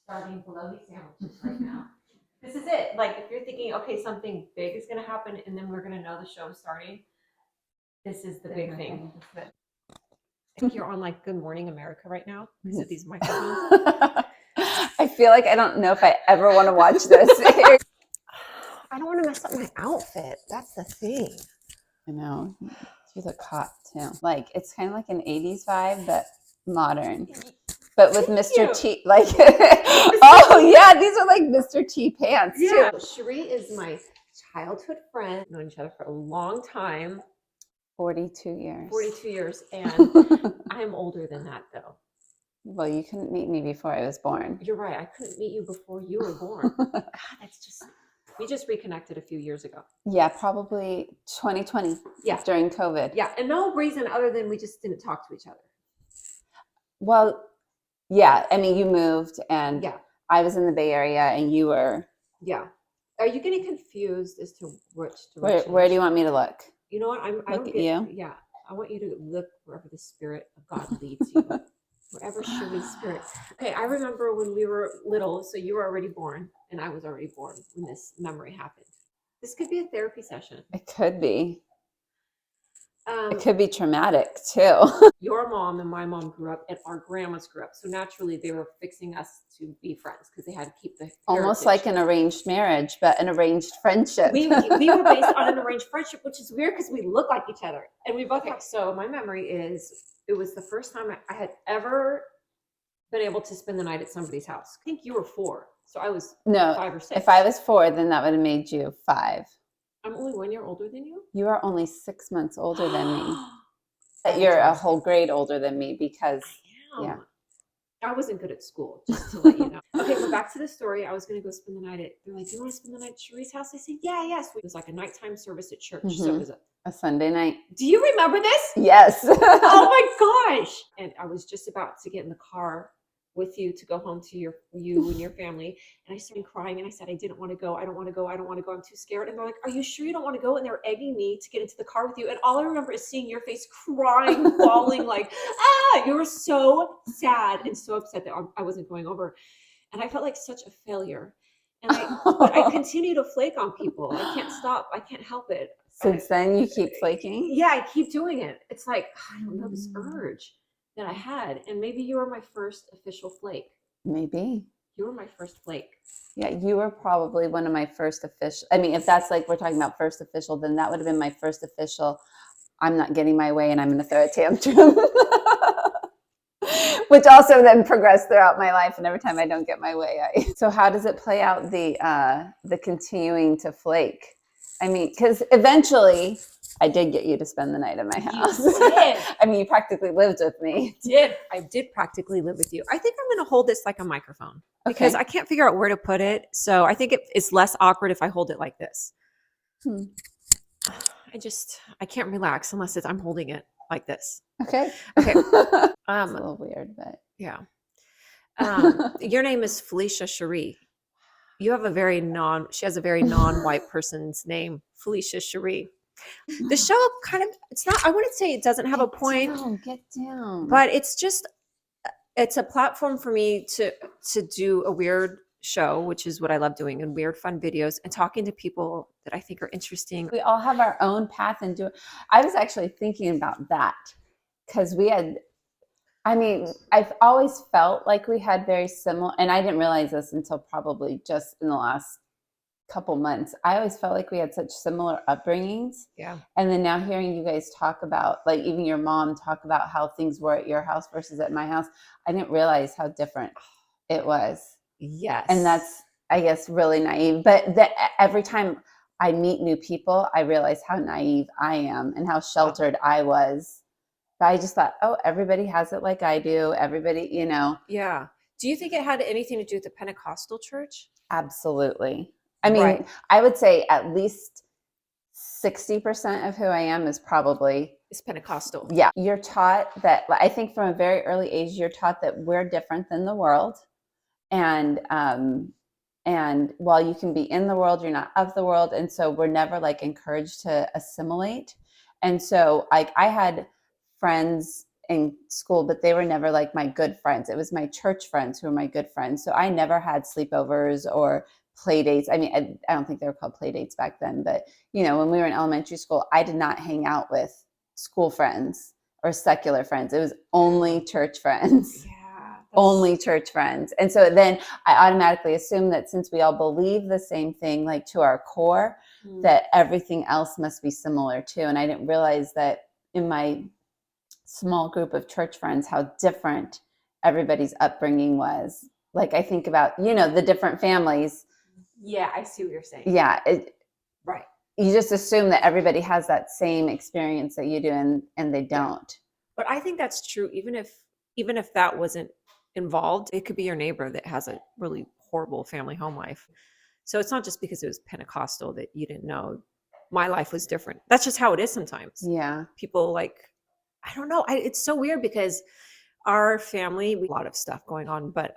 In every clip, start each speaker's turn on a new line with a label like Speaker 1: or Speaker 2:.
Speaker 1: starting bologna sandwiches right now. This is it. Like, if you're thinking, okay, something big is going to happen and then we're going to know the show's starting, this is the big thing. I think you're on like Good Morning America right now because of these microphones.
Speaker 2: I feel like I don't know if I ever want to watch this.
Speaker 1: I don't want to mess up my outfit. That's the thing.
Speaker 2: I know. You look hot too. Like, it's kind of like an 80s vibe, but modern. But with Mr. T, like, oh yeah, these are like Mr. T pants too.
Speaker 1: Sharee is my childhood friend. We've known each other for a long time.
Speaker 2: 42 years.
Speaker 1: 42 years. And I'm older than that though.
Speaker 2: Well, you couldn't meet me before I was born.
Speaker 1: You're right. I couldn't meet you before you were born. God, that's just, we just reconnected a few years ago.
Speaker 2: Yeah, probably 2020.
Speaker 1: Yeah.
Speaker 2: During COVID.
Speaker 1: Yeah. And no reason other than we just didn't talk to each other.
Speaker 2: Well, yeah. I mean, you moved and I was in the Bay Area and you were.
Speaker 1: Yeah. Are you getting confused as to which direction?
Speaker 2: Where do you want me to look?
Speaker 1: You know what? I
Speaker 2: look at you.
Speaker 1: Yeah. I want you to look wherever the Spirit of God leads you. Wherever Sharee's spirit. Okay, I remember when we were little, so you were already born, and I was already born when this memory happened. This could be a therapy session.
Speaker 2: It could be. It could be traumatic too.
Speaker 1: Your mom and my mom grew up, and our grandmas grew up. So naturally, they were fixing us to be friends because they had to keep the
Speaker 2: almost like an arranged marriage, but an arranged friendship.
Speaker 1: We were based on an arranged friendship, which is weird because we look like each other, and we both. So my memory is it was the first time I had ever been able to spend the night at somebody's house. I think you were 4, so I was 5 or 6.
Speaker 2: If I was 4, then that would have made you 5.
Speaker 1: I'm only 1 year older than you?
Speaker 2: You are only 6 months older than me. You're a whole grade older than me because
Speaker 1: I wasn't good at school, just to let you know. Okay, but back to the story. I was going to go spend the night at, they're like, do you want to spend the night at Sharee's house? I said, yes. It was like a nighttime service at church. So it was
Speaker 2: a Sunday night.
Speaker 1: Do you remember this?
Speaker 2: Yes.
Speaker 1: Oh my gosh. And I was just about to get in the car with you to go home to you and your family. And I started crying and I said, I didn't want to go. I don't want to go. I'm too scared. And they're like, are you sure you don't want to go? And they're egging me to get into the car with you. And all I remember is seeing your face crying, bawling, like, you were so sad and so upset that I wasn't going over. And I felt like such a failure. And I continue to flake on people. I can't stop. I can't help it.
Speaker 2: Since then you keep flaking?
Speaker 1: Yeah, I keep doing it. It's like, I don't know, this urge that I had. And maybe you were my first official flake.
Speaker 2: Maybe.
Speaker 1: You were my first flake.
Speaker 2: Yeah, you were probably one of my first official. I mean, if that's like we're talking about first official, then that would have been my first official. I'm not getting my way and I'm going to throw a tantrum. Which also then progressed throughout my life. And every time I don't get my way, So how does it play out the continuing to flake? I mean, because eventually I did get you to spend the night at my house.
Speaker 1: You did.
Speaker 2: I mean, you practically lived with me.
Speaker 1: I did practically live with you. I think I'm going to hold this like a microphone because I can't figure out where to put it. So I think it's less awkward if I hold it like this. I can't relax unless I'm holding it like this.
Speaker 2: Okay.
Speaker 1: It's
Speaker 2: a little weird, but
Speaker 1: yeah. Your name is Felicia Sharee. You have she has a very non-white person's name, Felicia Sharee. The show I wouldn't say it doesn't have a point.
Speaker 2: Get down.
Speaker 1: But it's a platform for me to do a weird show, which is what I love doing, and weird fun videos and talking to people that I think are interesting.
Speaker 2: We all have our own path and I was actually thinking about that because I've always felt like we had very similar, and I didn't realize this until probably just in the last couple months. I always felt like we had such similar upbringings.
Speaker 1: Yeah.
Speaker 2: And then now hearing you guys talk about, like even your mom talk about how things were at your house versus at my house, I didn't realize how different it was.
Speaker 1: Yes.
Speaker 2: And that's, I guess, really naive. But every time I meet new people, I realize how naive I am and how sheltered I was. But I just thought, everybody has it like I do. Everybody,
Speaker 1: Yeah. Do you think it had anything to do with the Pentecostal church?
Speaker 2: Absolutely. I mean, I would say at least 60% of who I am is
Speaker 1: Pentecostal.
Speaker 2: Yeah. You're taught that, I think from a very early age, you're taught that we're different than the world. And while you can be in the world, you're not of the world. And so we're never like encouraged to assimilate. And so I had friends in school, but they were never like my good friends. It was my church friends who were my good friends. So I never had sleepovers or play dates. I mean, I don't think they were called play dates back then, but when we were in elementary school, I did not hang out with school friends or secular friends. It was only church friends.
Speaker 1: Yeah.
Speaker 2: Only church friends. And so then I automatically assume that since we all believe the same thing, like to our core, that everything else must be similar too. And I didn't realize that in my small group of church friends, how different everybody's upbringing was. Like I think about, the different families.
Speaker 1: Yeah, I see what you're saying.
Speaker 2: Yeah.
Speaker 1: Right.
Speaker 2: You just assume that everybody has that same experience that you do, and they don't.
Speaker 1: But I think that's true. Even if that wasn't involved, it could be your neighbor that has a really horrible family home life. So it's not just because it was Pentecostal that you didn't know. My life was different. That's just how it is sometimes.
Speaker 2: Yeah.
Speaker 1: People I don't know. It's so weird because our family, we have a lot of stuff going on, but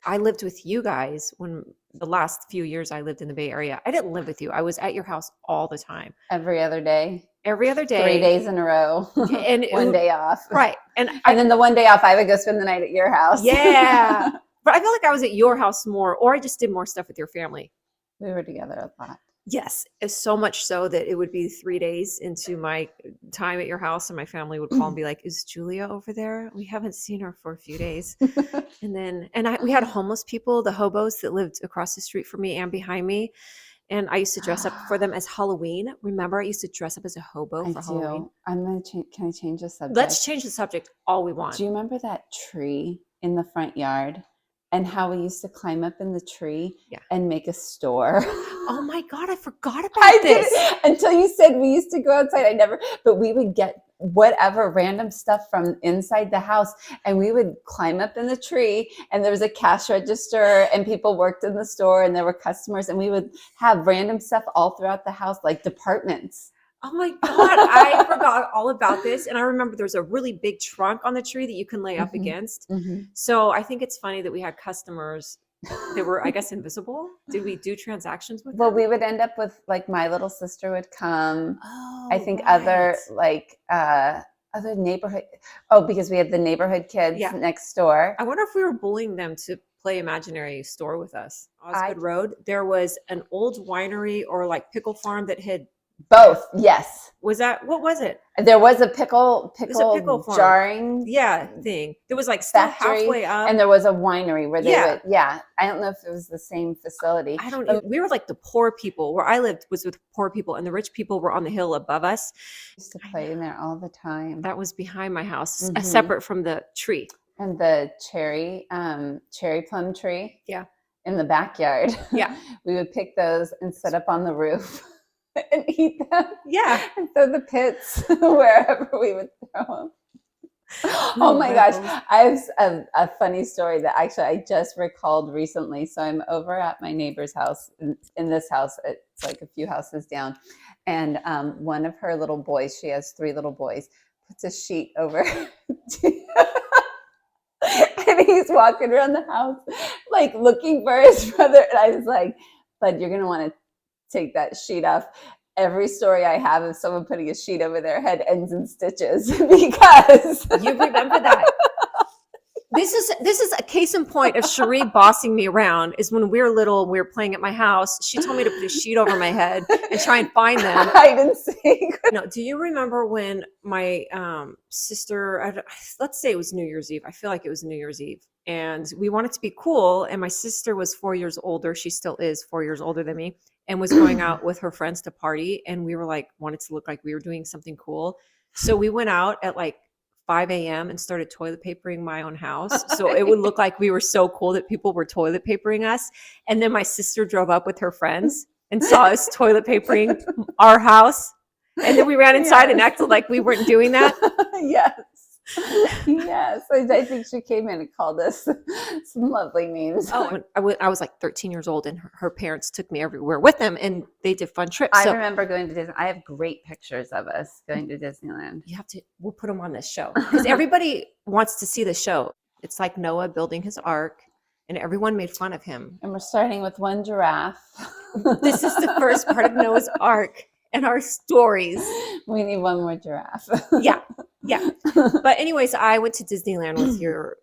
Speaker 1: I lived with you guys when the last few years I lived in the Bay Area. I didn't live with you. I was at your house all the time.
Speaker 2: Every other day.
Speaker 1: 3
Speaker 2: days in a row.
Speaker 1: And
Speaker 2: one day off.
Speaker 1: Right.
Speaker 2: And then the one day off, I would go spend the night at your house.
Speaker 1: Yeah. But I feel like I was at your house more, or I just did more stuff with your family.
Speaker 2: We were together a lot.
Speaker 1: Yes. It's so much so that it would be 3 days into my time at your house and my family would call and be like, is Julia over there? We haven't seen her for a few days. We had homeless people, the hobos that lived across the street from me and behind me. And I used to dress up for them as Halloween. Remember, I used to dress up as a hobo for Halloween.
Speaker 2: Can I change the subject?
Speaker 1: Let's change the subject all we want.
Speaker 2: Do you remember that tree in the front yard and how we used to climb up in the tree and make a store?
Speaker 1: Oh my God, I forgot about this.
Speaker 2: Until you said we used to go outside. But we would get whatever random stuff from inside the house and we would climb up in the tree and there was a cash register and people worked in the store and there were customers and we would have random stuff all throughout the house, like departments.
Speaker 1: Oh my God, I forgot all about this. And I remember there's a really big trunk on the tree that you can lay up against. So I think it's funny that we had customers that were, I guess, invisible. Did we do transactions with them?
Speaker 2: Well, we would end up with like my little sister would come.
Speaker 1: Oh,
Speaker 2: I think
Speaker 1: right.
Speaker 2: other neighborhood. Because we had the neighborhood kids next door.
Speaker 1: I wonder if we were bullying them to play imaginary store with us. Osgood Road, there was an old winery or like pickle farm that had
Speaker 2: both. Yes.
Speaker 1: What was it?
Speaker 2: There was a pickle
Speaker 1: farm.
Speaker 2: jarring
Speaker 1: thing. There was like still
Speaker 2: factory,
Speaker 1: halfway up.
Speaker 2: and there was a winery where they would. Yeah. I don't know if it was the same facility.
Speaker 1: I don't know. We were like the poor people. Where I lived was with poor people and the rich people were on the hill above us.
Speaker 2: We used to play in there all the time.
Speaker 1: That was behind my house, separate from the tree.
Speaker 2: And the cherry plum tree.
Speaker 1: Yeah.
Speaker 2: In the backyard. Yeah. We would pick those and set up on the roof. And eat them. Yeah. And throw the pits wherever we would throw them. Oh my gosh. I have a funny story that actually I just recalled recently. So I'm over at my neighbor's house in this house. It's like a few houses down. And one of her little boys, she has 3 little boys, puts a sheet over. And he's walking around the house like looking for his brother. And I was like, bud, you're going to want to take that sheet off. Every story I have of someone putting a sheet over their head ends in stitches because
Speaker 1: you remember that. This is a case in point of Sharee bossing me around. Is when we were little, we were playing at my house. She told me to put a sheet over my head and try and find them.
Speaker 2: I didn't see.
Speaker 1: No, do you remember when my sister? Let's say it was New Year's Eve. I feel like it was New Year's Eve, and we wanted to be cool. And my sister was 4 years older. She still is 4 years older than me. And was going out with her friends to party. And we were like, wanted to look like we were doing something cool. So we went out at like 5 a.m. and started toilet papering my own house. So it would look like we were so cool that people were toilet papering us. And then my sister drove up with her friends and saw us toilet papering our house. And then we ran inside and acted like we weren't doing that.
Speaker 2: Yes. Yes. I think she came in and called us some lovely names.
Speaker 1: Oh, I was like 13 years old and her parents took me everywhere with them and they did fun trips.
Speaker 2: I remember going to Disney. I have great pictures of us going to Disneyland.
Speaker 1: We'll put them on this show because everybody wants to see the show. It's like Noah building his ark and everyone made fun of him.
Speaker 2: And we're starting with one giraffe.
Speaker 1: This is the first part of Noah's ark and our stories.
Speaker 2: We need one more giraffe.
Speaker 1: Yeah. Yeah. But anyways, I went to Disneyland with your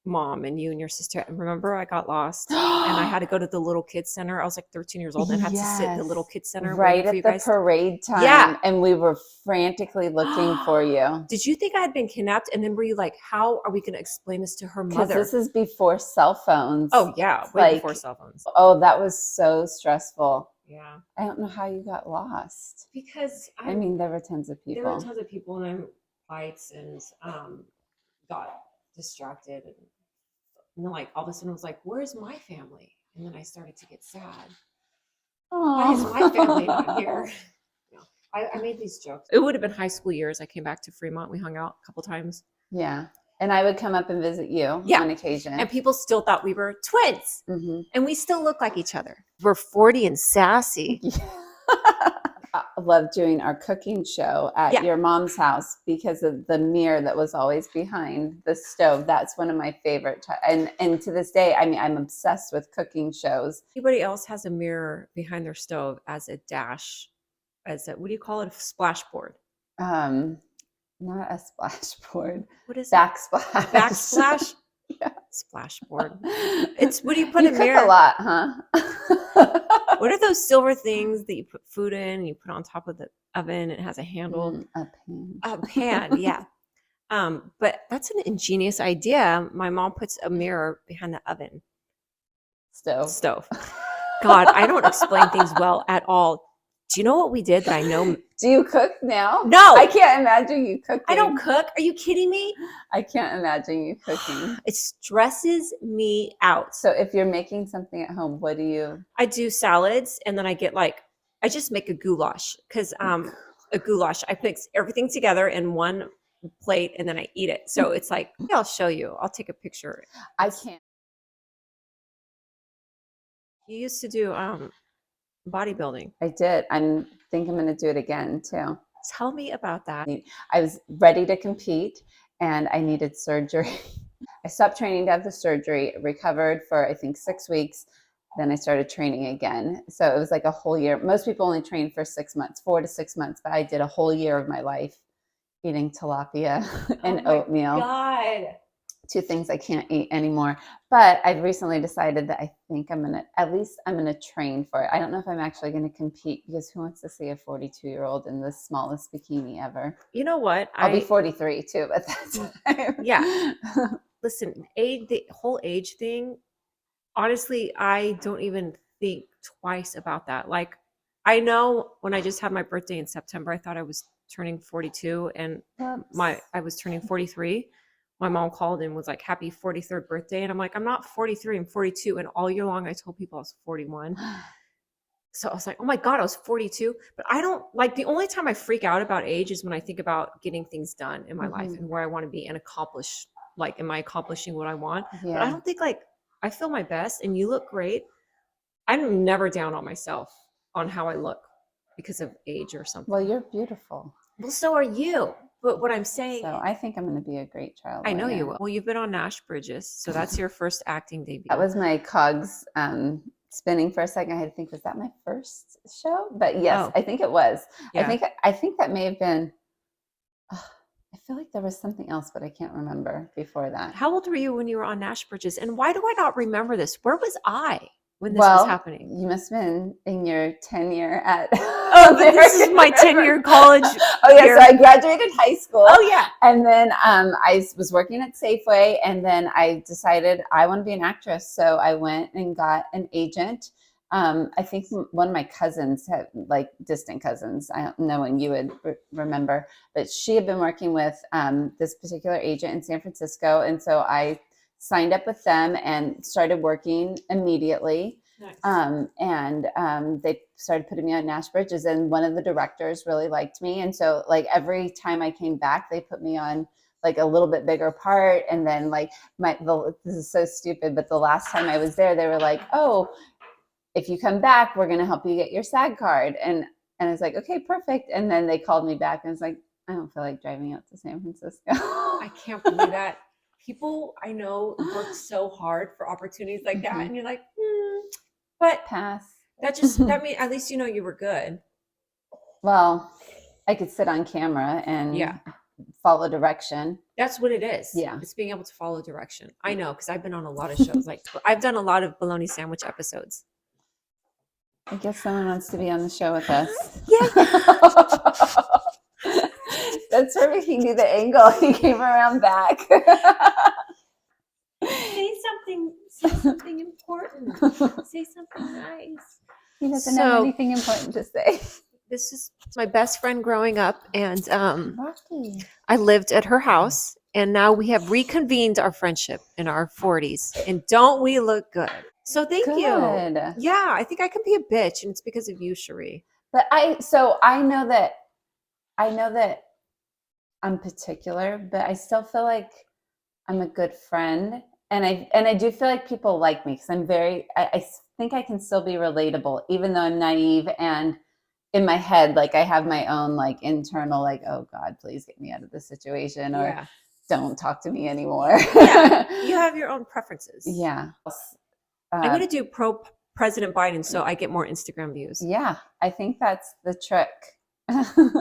Speaker 1: mom and you and your sister. And remember, I got lost and I had to go to the little kids center. I was like 13 years old and had to sit in the little kids center
Speaker 2: right
Speaker 1: waiting for you
Speaker 2: at the
Speaker 1: guys.
Speaker 2: parade time.
Speaker 1: Yeah.
Speaker 2: And we were frantically looking for you.
Speaker 1: Did you think I had been kidnapped? And then were you like, how are we going to explain this to her
Speaker 2: Because
Speaker 1: mother?
Speaker 2: this is before cell phones.
Speaker 1: Oh, yeah. Way before cell phones.
Speaker 2: Oh, that was so stressful.
Speaker 1: Yeah.
Speaker 2: I don't know how you got lost.
Speaker 1: Because
Speaker 2: I mean, there were tons of people.
Speaker 1: There were tons of people and I'm fights and got distracted. And then like all of a sudden I was like, where's my family? And then I started to get sad. Why is my family not here? I made these jokes. It would have been high school years. I came back to Fremont. We hung out a couple times.
Speaker 2: Yeah. And I would come up and visit you on occasion.
Speaker 1: And people still thought we were twins. Mm-hmm. And we still look like each other. We're 40 and sassy.
Speaker 2: Yeah. I loved doing our cooking show at your mom's house because of the mirror that was always behind the stove. That's one of my favorite. And to this day, I mean, I'm obsessed with cooking shows.
Speaker 1: Anybody else has a mirror behind their stove as a dash, as a, what do you call it? A splash board.
Speaker 2: Not a splash board.
Speaker 1: What is
Speaker 2: backsplash?
Speaker 1: Backsplash? Yeah. Splash board. It's, what do you put
Speaker 2: you
Speaker 1: in
Speaker 2: cook
Speaker 1: mirror?
Speaker 2: A lot, huh?
Speaker 1: What are those silver things that you put food in and you put on top of the oven? It has a handle.
Speaker 2: A pan.
Speaker 1: A pan, yeah. But that's an ingenious idea. My mom puts a mirror behind the oven. Stove. God, I don't explain things well at all. Do you know what we did that I know?
Speaker 2: Do you cook now?
Speaker 1: No.
Speaker 2: I can't imagine you cooking.
Speaker 1: I don't cook. Are you kidding me?
Speaker 2: I can't imagine you cooking.
Speaker 1: It stresses me out.
Speaker 2: So if you're making something at home, what do you?
Speaker 1: I do salads and then I get I just make a goulash because a goulash, I mix everything together in one plate and then I eat it. So it's like, I'll show you. I'll take a picture.
Speaker 2: I can't.
Speaker 1: You used to do bodybuilding.
Speaker 2: I did. I think I'm going to do it again too.
Speaker 1: Tell me about that.
Speaker 2: I was ready to compete and I needed surgery. I stopped training to have the surgery, recovered for I think 6 weeks. Then I started training again. So it was like a whole year. Most people only train for 6 months, 4 to 6 months, but I did a whole year of my life eating tilapia and oatmeal. God. 2 things I can't eat anymore. But I've recently decided that I think I'm going to train for it. I don't know if I'm actually going to compete because who wants to see a 42-year-old in the smallest bikini ever?
Speaker 1: You know what?
Speaker 2: I'll be 43 too at that time.
Speaker 1: Yeah. Listen, the whole age thing, honestly, I don't even think twice about that. Like, I know when I just had my birthday in September, I thought I was turning 42 and I was turning 43. My mom called and was like, happy 43rd birthday. And I'm like, I'm not 43, I'm 42. And all year long, I told people I was 41. So I was like, oh my God, I was 42. But I don't the only time I freak out about age is when I think about getting things done in my life and where I want to be and accomplish, am I accomplishing what I want? Yeah. But I don't think I feel my best and you look great. I'm never down on myself on how I look because of age or something.
Speaker 2: Well, you're beautiful.
Speaker 1: Well, so are you. But what I'm saying...
Speaker 2: So I think I'm going to be a great child
Speaker 1: I know you will. Well, you've been on Nash Bridges, so that's your first acting debut.
Speaker 2: That was my cogs spinning for a second. I had to think, was that my first show? But yes, I think it was. Yeah. I think that may have been... I feel like there was something else, but I can't remember before that.
Speaker 1: How old were you when you were on Nash Bridges? And why do I not remember this? Where was I when this was happening?
Speaker 2: You must have been in your tenure at...
Speaker 1: Oh, but this is my 10-year college.
Speaker 2: Oh, yeah. So I graduated high school.
Speaker 1: Oh, yeah.
Speaker 2: And then I was working at Safeway. And then I decided I want to be an actress. So I went and got an agent. I think one of my cousins had distant cousins. I don't know when you would remember, but she had been working with this particular agent in San Francisco. And so I signed up with them and started working immediately. Nice. They started putting me on Nash Bridges, and one of the directors really liked me. And so every time I came back, they put me on a little bit bigger part. And then this is so stupid, but the last time I was there, they were like, oh, if you come back, we're going to help you get your SAG card. And I was like, okay, perfect. And then they called me back and I was like, I don't feel like driving out to San Francisco.
Speaker 1: I can't believe that. People I know work so hard for opportunities like that. And you're like, but
Speaker 2: pass.
Speaker 1: That means at least you were good.
Speaker 2: Well, I could sit on camera and follow direction.
Speaker 1: That's what it is.
Speaker 2: Yeah.
Speaker 1: It's being able to follow direction. I know, because I've been on a lot of shows. Like I've done a lot of bologna sandwich episodes.
Speaker 2: I guess someone wants to be on the show with us.
Speaker 1: Yeah.
Speaker 2: That's perfect. He knew the angle. He came around back.
Speaker 1: Say something important. Say something nice.
Speaker 2: He doesn't have anything important to say.
Speaker 1: This is my best friend growing up, and
Speaker 2: Rocky.
Speaker 1: I lived at her house, and now we have reconvened our friendship in our 40s. And don't we look good? So thank you. Yeah, I think I can be a bitch, and it's because of you, Sharee.
Speaker 2: But I know that I'm particular, but I still feel like I'm a good friend. And I do feel like people like me because I think I can still be relatable, even though I'm naive and in my head, like I have my own like internal, like, oh God, please get me out of this situation, or don't talk to me anymore.
Speaker 1: Yeah, you have your own preferences.
Speaker 2: Yeah.
Speaker 1: I'm going to do pro President Biden so I get more Instagram views.
Speaker 2: Yeah, I think that's the trick.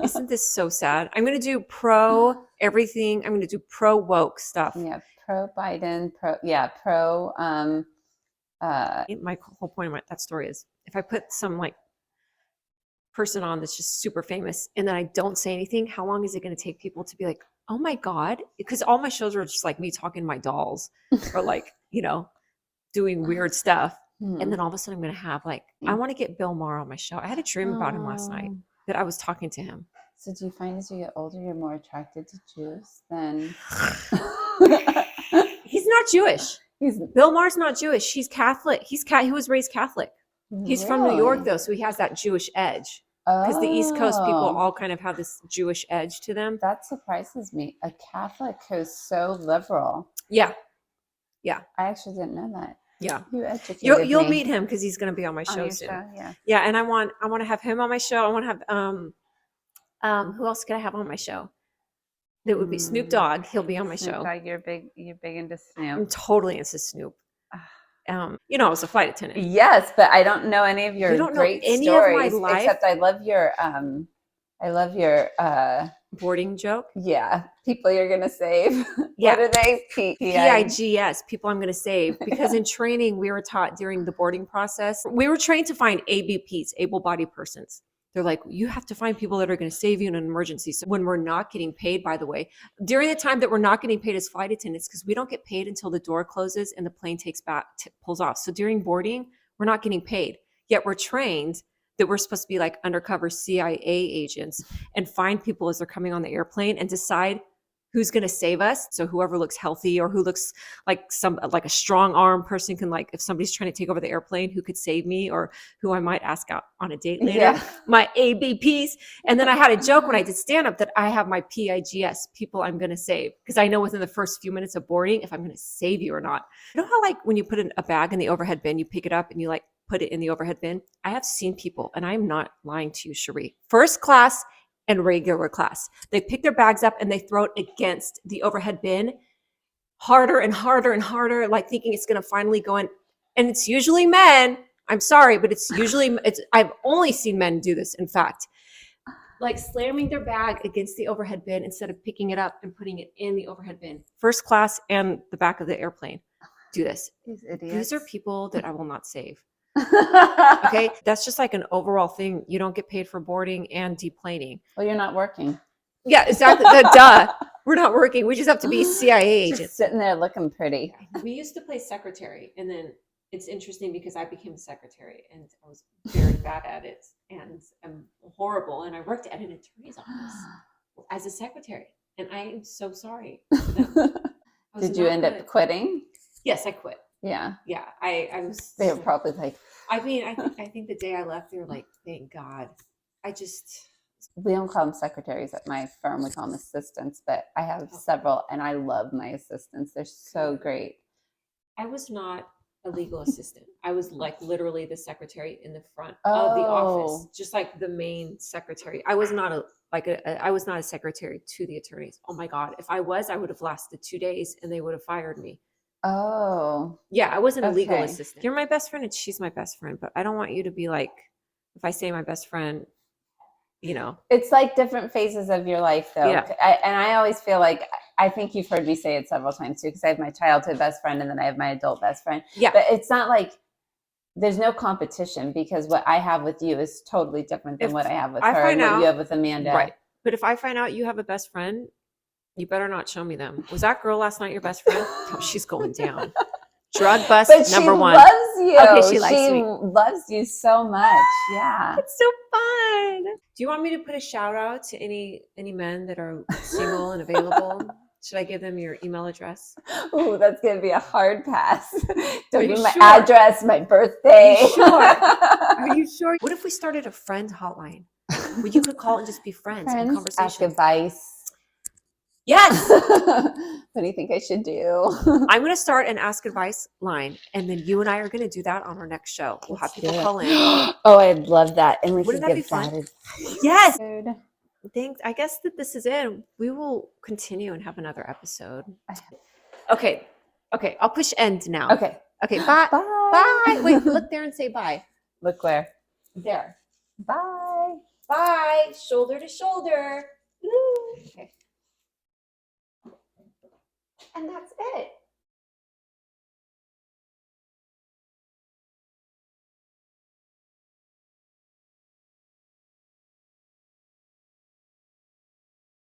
Speaker 1: Isn't this so sad? I'm going to do pro everything. I'm going to do pro woke stuff.
Speaker 2: Yeah, pro Biden, pro.
Speaker 1: My whole point of that story is if I put some like person on that's just super famous and then I don't say anything, how long is it going to take people to be like, oh my God? Because all my shows are just like me talking to my dolls or like, doing weird stuff. And then all of a sudden I'm going to have like, I want to get Bill Maher on my show. I had a dream about him last night that I was talking to him.
Speaker 2: So do you find as you get older, you're more attracted to Jews than...
Speaker 1: He's not Jewish. Bill Maher's not Jewish. He's Catholic. He was raised Catholic. He's from New York though. So he has that Jewish edge. Because the East Coast people all kind of have this Jewish edge to them.
Speaker 2: That surprises me. A Catholic who's so liberal.
Speaker 1: Yeah. Yeah.
Speaker 2: I actually didn't know that.
Speaker 1: Yeah.
Speaker 2: You educated
Speaker 1: You'll
Speaker 2: me.
Speaker 1: meet him because he's going to be on my show soon.
Speaker 2: Yeah.
Speaker 1: Yeah. And I want to have him on my show. I want to have who else could I have on my show? That would be Snoop Dogg. He'll be on my show.
Speaker 2: Dogg, you're big into Snoop.
Speaker 1: I'm totally into Snoop. I was a flight attendant.
Speaker 2: Yes, but I don't know any of your great stories.
Speaker 1: Of my life?
Speaker 2: Except I love your
Speaker 1: boarding joke.
Speaker 2: Yeah, people you're gonna save.
Speaker 1: Yeah.
Speaker 2: What are they?
Speaker 1: PIGS, people I'm gonna save. Because in training, we were taught during the boarding process, we were trained to find ABPs, able-bodied persons. They're like, you have to find people that are going to save you in an emergency. So when we're not getting paid, by the way, during the time that we're not getting paid as flight attendants, because we don't get paid until the door closes and the plane pulls off. So during boarding, we're not getting paid. Yet we're trained that we're supposed to be like undercover CIA agents and find people as they're coming on the airplane and decide who's going to save us. So whoever looks healthy or who looks like a strong arm person can, like, if somebody's trying to take over the airplane, who could save me or who I might ask out on a date later, my ABPs. And then I had a joke when I did stand up that I have my PIGS, people I'm going to save. Because I know within the first few minutes of boarding, if I'm going to save you or not. You know how like when you put a bag in the overhead bin, you pick it up and you like put it in the overhead bin? I have seen people, and I'm not lying to you, Sharee, first class and regular class. They pick their bags up and they throw it against the overhead bin harder and harder and harder, like thinking it's going to finally go in. And it's usually men. I'm sorry, but I've only seen men do this. In fact, like slamming their bag against the overhead bin instead of picking it up and putting it in the overhead bin. First class and the back of the airplane do this.
Speaker 2: These idiots.
Speaker 1: These are people that I will not save. Okay, that's just like an overall thing. You don't get paid for boarding and deplaning.
Speaker 2: Well, you're not working.
Speaker 1: Yeah, exactly. Duh. We're not working. We just have to be CIA agents.
Speaker 2: Just sitting there looking pretty.
Speaker 1: We used to play secretary, and then it's interesting because I became a secretary, and I was very bad at it, and I'm horrible. And I worked at an attorney's office as a secretary, and I am so sorry.
Speaker 2: Did you end up quitting?
Speaker 1: Yes, I quit.
Speaker 2: Yeah.
Speaker 1: Yeah, I was.
Speaker 2: They were probably like.
Speaker 1: I mean, I think the day I left, they were like, "Thank God."
Speaker 2: We don't call them secretaries at my firm. We call them assistants, but I have several, and I love my assistants. They're so great.
Speaker 1: I was not a legal assistant. I was like literally the secretary in the front of the office, just like the main secretary. I was not a secretary to the attorneys. Oh my God. If I was, I would have lasted 2 days and they would have fired me.
Speaker 2: Oh.
Speaker 1: Yeah, I wasn't a legal assistant. You're my best friend and she's my best friend, but I don't want you to be like, if I say my best friend, you know.
Speaker 2: It's like different phases of your life, though.
Speaker 1: Yeah.
Speaker 2: And I always feel like, I think you've heard me say it several times too, because I have my childhood best friend and then I have my adult best friend.
Speaker 1: Yeah.
Speaker 2: But it's not like there's no competition, because what I have with you is totally different than
Speaker 1: If
Speaker 2: what I have with
Speaker 1: I
Speaker 2: her
Speaker 1: find
Speaker 2: and what
Speaker 1: out-
Speaker 2: you have with Amanda.
Speaker 1: Right. But if I find out you have a best friend, you better not show me them. Was that girl last night your best friend? Oh, she's going down. Drug bust
Speaker 2: But
Speaker 1: number
Speaker 2: she
Speaker 1: one.
Speaker 2: loves you.
Speaker 1: Okay, she likes me.
Speaker 2: Loves you so much. Yeah.
Speaker 1: It's so fun. Do you want me to put a shout out to any men that are single and available? Should I give them your email address?
Speaker 2: Ooh, that's gonna be a hard pass. Don't
Speaker 1: Are
Speaker 2: give
Speaker 1: you
Speaker 2: my
Speaker 1: sure?
Speaker 2: address, my birthday.
Speaker 1: Are you sure? Are you sure? What if we started a friend hotline where you could call and just be friends and
Speaker 2: Friends,
Speaker 1: conversation?
Speaker 2: ask advice.
Speaker 1: Yes.
Speaker 2: What do you think I should do?
Speaker 1: I'm going to start an ask advice line, and then you and I are going to do that on our next show. We'll have people call in.
Speaker 2: Oh, I'd love that. And we
Speaker 1: Wouldn't
Speaker 2: could
Speaker 1: that
Speaker 2: give
Speaker 1: be fun?
Speaker 2: that advice.
Speaker 1: Yes.
Speaker 2: Dude.
Speaker 1: Thanks. I guess that this is it. We will continue and have another episode. Okay. Okay. I'll push end now.
Speaker 2: Okay.
Speaker 1: Okay. Bye.
Speaker 2: Bye.
Speaker 1: Bye. Wait, look there and say bye.
Speaker 2: Look where.
Speaker 1: There.
Speaker 2: Bye.
Speaker 1: Bye. Shoulder to shoulder. Woo. Okay. And that's it.